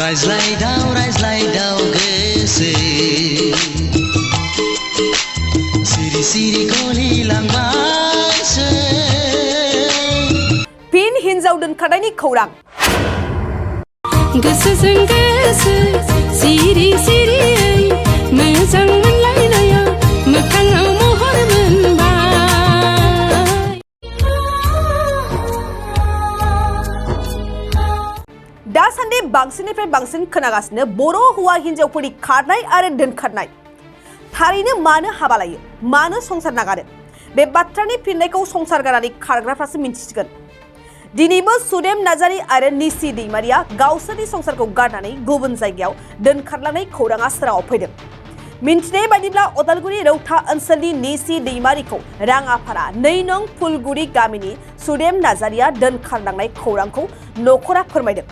रायज्लायदाव गोसो सिरि सिरि गलिलांबायसो फिन हिन्जाव दोनखारनायनि खौरां गोसोजों गोसो सिरि सिरियै मोजां मोनलायनाया मोखाङाव महर मोनबाय। दासान्दि बांसिननिफ्राय बांसिन खोनागासिनो बर' हौवा हिन्जावफोरनि खारनाय आरो दोनखारनाय। थारैनो मानो हाबा लायो, मानो संसार नागारो? बे बाथ्रानि फिननायखौ संसार गारनानै खारग्राफ्रासो मिन्थिसिगोन। दिनैबो सुदेम नार्जारी आरो निसि दैमारिया गावसोरनि संसारखौ गारनानै गुबुन जायगायाव दोनखारलांनाय खौराङा सोराङाव फैदों। मिन्थिनाय बायदिब्ला अदालगुरि रौता ओनसोलनि निसि दैमारिखौ राङापारा 2 नं फुलगुरि गामिनि सुदेम नार्जारीया दोनखारलांनाय खौरांखौ नखरा फोरमायदों।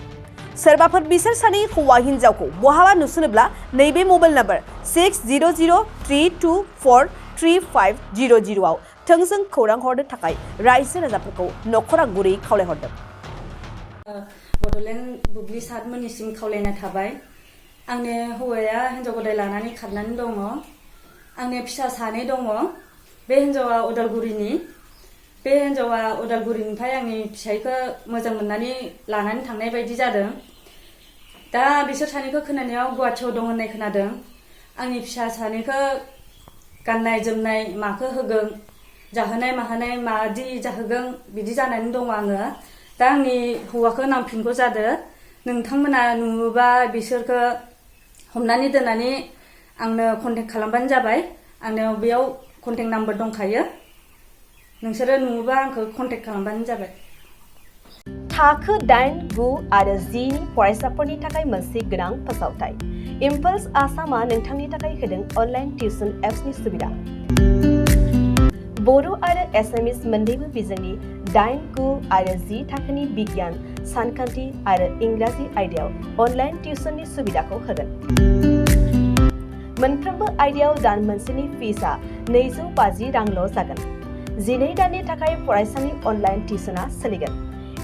सोरबाफोर बिसोर सानै हौवा हिन्जावखौ बहाबा नुसनोब्ला नैबे मबाइल नम्बर 6003243500 आव थोंजों खौरां हरनो थाखाय रायजो राजाफोरखौ नखरा गुरै खावलायहरदों। बड'लेण्ड बुब्लि सारमोननिसिम खावलायनाय थाबाय। आंनि हौवाया हिन्जाव गोदान लानानै खारनानै दङ। आंनि फिसा सानै दङ। बे हिन्जावा उदालगुरिनि। बे हिन्जावा उदालगुरिनिफ्राय आंनि फिसाइखौ मोजां मोननानै लानानै थांनाय बायदि जादों। दा बिसोर सानैखौ खोनानायाव गुवाहाटियाव दं होननाय खोनादों। आंनि फिसा सानैखौ गाननाय जोमनाय माखौ होगोन, जाहोनाय माहोनाय मादि जाहोगोन बिदि जानानै दङ आङो। दा आंनि हौवाखौ नांफिनगौ जादों। नोंथांमोना नुयोबा बिसोरखौ हमनानै दोननानै आंनो कन्टेक्ट खालामबानो जाबाय। आंनाव बेयाव कन्टेक्ट नाम्बार दंखायो। नोंसोरो नुयोबा आंखौ कन्टेक्ट खालामबानो जाबाय। थाखो 8, 9 आरो 10 नि फरायसाफोरनि थाखाय मोनसे गोनां फोसावथाय। इम्पल्स आसामआ नोंथांनि थाखाय होदों अनलाइन टिउसन एप्सनि सुबिदा। बर' आरो एसामिस मोन्नैबो बिजोंनि 8, 9 आरो 10 थाखोनि बिगियान, सानखान्थि आरो इंराजि आयदायाव अनलाइन टिउसननि सुबिदाखौ होगोन। मोनफ्रोमबो आयदायाव दान मोनसेनि फिसआ 250 रांल' जागोन। 12 दाननि थाखाय फरायसानि अनलाइन टिउसनआ सोलिगोन।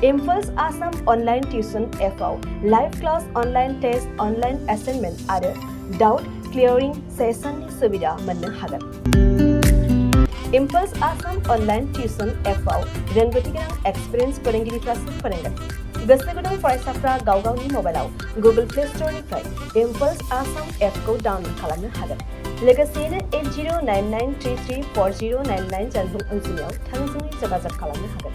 इम्पल्स आसाम अनलाइन टिउसन एपआव live class, online test, online assignment आरो डाउट क्लियारिं सेसननि सुबिदा मोननो हागोन। इम्पल्स आसाम अनलाइन टिउसन एपआव रोंगौथि गोनां एक्सपिरियेन्स फोरोंगिरिफ्रासो फोरोंगोन। गोसो गुदुं फरायसाफ्रा गाव गावनि मबाइलाव गुगल प्ले स्ट'रनिफ्राय इम्पल्स आसाम एपखौ डाउनल'ड खालामनो हागोन। लोगोसेयैनो 8099334099 जानबुं अनजिमायाव थोंजोङै जगाजग खालामनो हागोन।